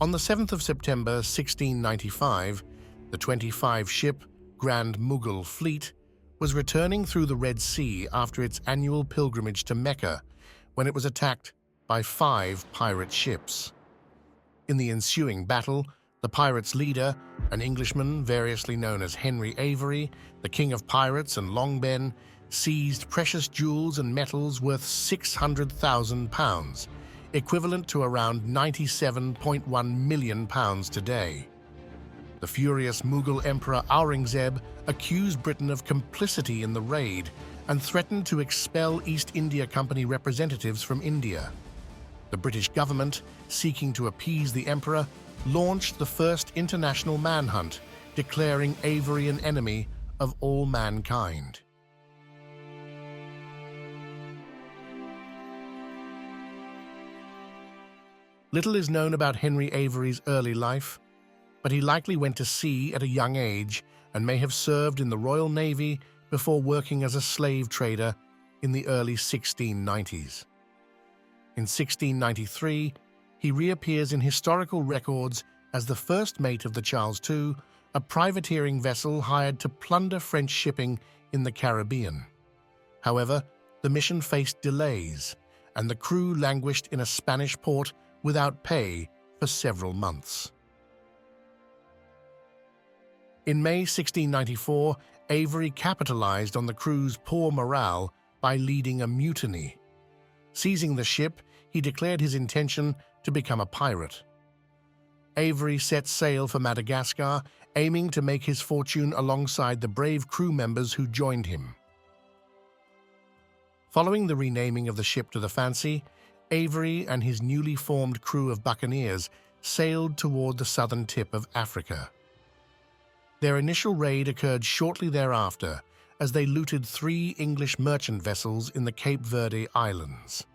On the 7th of September 1695, the 25-ship Grand Mughal fleet was returning through the Red Sea after its annual pilgrimage to Mecca when it was attacked by 5 pirate ships. In the ensuing battle, the pirates' leader, an Englishman variously known as Henry Avery, the king of pirates and Long Ben, seized precious jewels and metals worth £600,000, equivalent to around £97.1 million today. The furious Mughal Emperor Aurangzeb accused Britain of complicity in the raid and threatened to expel East India Company representatives from India. The British government, seeking to appease the emperor, launched the first international manhunt, declaring Avery an enemy of all mankind. Little is known about Henry Avery's early life, but he likely went to sea at a young age and may have served in the Royal Navy before working as a slave trader in the early 1690s. In 1693, he reappears in historical records as the first mate of the Charles II, a privateering vessel hired to plunder French shipping in the Caribbean. However, the mission faced delays, and the crew languished in a Spanish port without pay for several months. In May 1694, Avery capitalized on the crew's poor morale by leading a mutiny. Seizing the ship, he declared his intention to become a pirate. Avery set sail for Madagascar, aiming to make his fortune alongside the brave crew members who joined him. Following the renaming of the ship to the Fancy, Avery and his newly formed crew of buccaneers sailed toward the southern tip of Africa. Their initial raid occurred shortly thereafter as they looted 3 English merchant vessels in the Cape Verde Islands.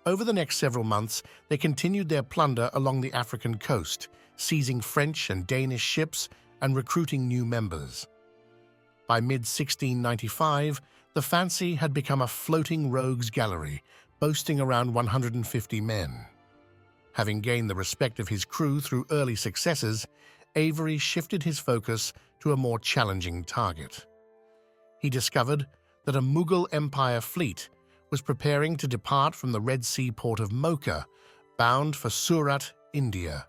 Over the next several months, they continued their plunder along the African coast, seizing French and Danish ships and recruiting new members. By mid-1695, the Fancy had become a floating rogues gallery, boasting around 150 men. Having gained the respect of his crew through early successes, Avery shifted his focus to a more challenging target. He discovered that a Mughal Empire fleet was preparing to depart from the Red Sea port of Mocha, bound for Surat, India.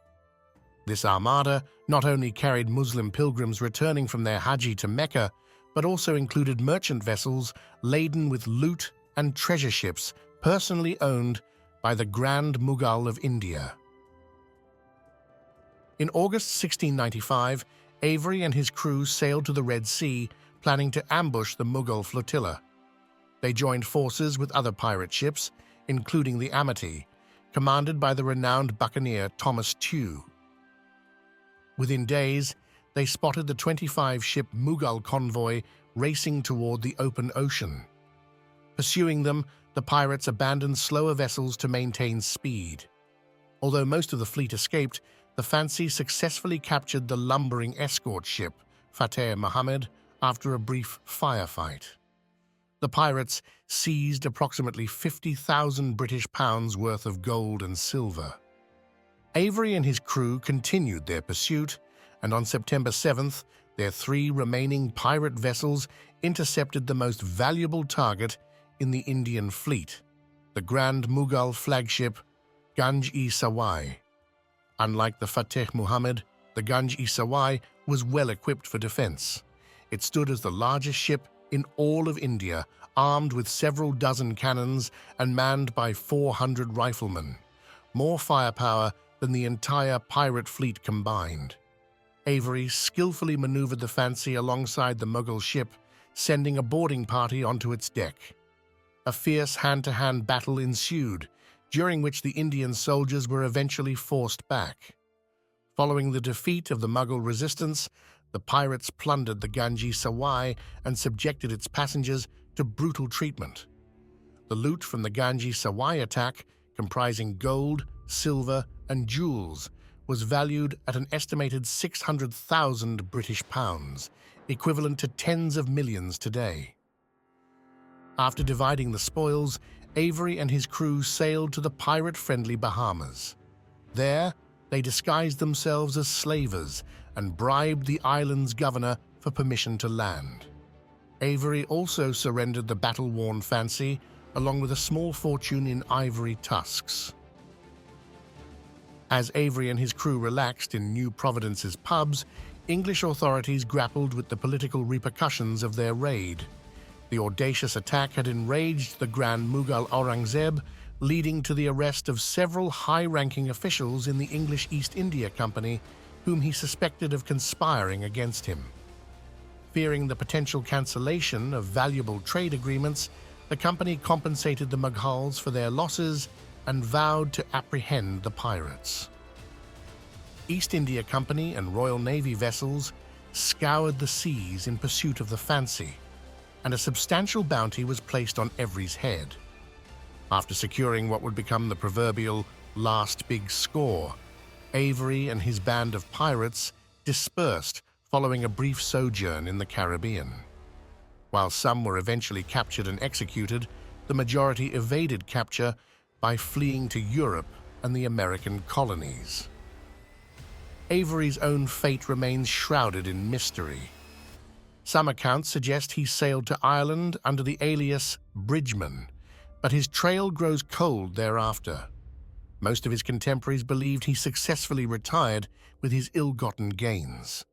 This armada not only carried Muslim pilgrims returning from their Hajj to Mecca, but also included merchant vessels laden with loot and treasure ships personally owned by the Grand Mughal of India. In August 1695, Avery and his crew sailed to the Red Sea, planning to ambush the Mughal flotilla. They joined forces with other pirate ships, including the Amity, commanded by the renowned buccaneer Thomas Tew. Within days, they spotted the 25-ship Mughal convoy racing toward the open ocean. Pursuing them, the pirates abandoned slower vessels to maintain speed. Although most of the fleet escaped, the Fancy successfully captured the lumbering escort ship, Fateh Mohammed, after a brief firefight. The pirates seized approximately 50,000 British pounds worth of gold and silver. Avery and his crew continued their pursuit, and on September 7th, their 3 remaining pirate vessels intercepted the most valuable target in the Indian fleet, the Grand Mughal flagship Ganj-e-Sawai. Unlike the Fateh Muhammad, the Ganj-e-Sawai was well equipped for defense. It stood as the largest ship in all of India, armed with several dozen cannons and manned by 400 riflemen, more firepower than the entire pirate fleet combined. Avery skillfully maneuvered the Fancy alongside the Mughal ship, sending a boarding party onto its deck. A fierce hand-to-hand battle ensued, during which the Indian soldiers were eventually forced back. Following the defeat of the Mughal resistance, the pirates plundered the Ganj-e-Sawai and subjected its passengers to brutal treatment. The loot from the Ganj-e-Sawai attack, comprising gold, silver, and jewels, was valued at an estimated 600,000 British pounds, equivalent to tens of millions today. After dividing the spoils, Avery and his crew sailed to the pirate-friendly Bahamas. There, they disguised themselves as slavers and bribed the island's governor for permission to land. Avery also surrendered the battle-worn Fancy, along with a small fortune in ivory tusks. As Avery and his crew relaxed in New Providence's pubs, English authorities grappled with the political repercussions of their raid. The audacious attack had enraged the Grand Mughal Aurangzeb, leading to the arrest of several high-ranking officials in the English East India Company, whom he suspected of conspiring against him. Fearing the potential cancellation of valuable trade agreements, the company compensated the Mughals for their losses and vowed to apprehend the pirates. East India Company and Royal Navy vessels scoured the seas in pursuit of the Fancy, and a substantial bounty was placed on Avery's head. After securing what would become the proverbial last big score, Avery and his band of pirates dispersed following a brief sojourn in the Caribbean. While some were eventually captured and executed, the majority evaded capture by fleeing to Europe and the American colonies. Avery's own fate remains shrouded in mystery. Some accounts suggest he sailed to Ireland under the alias Bridgeman, but his trail grows cold thereafter. Most of his contemporaries believed he successfully retired with his ill-gotten gains.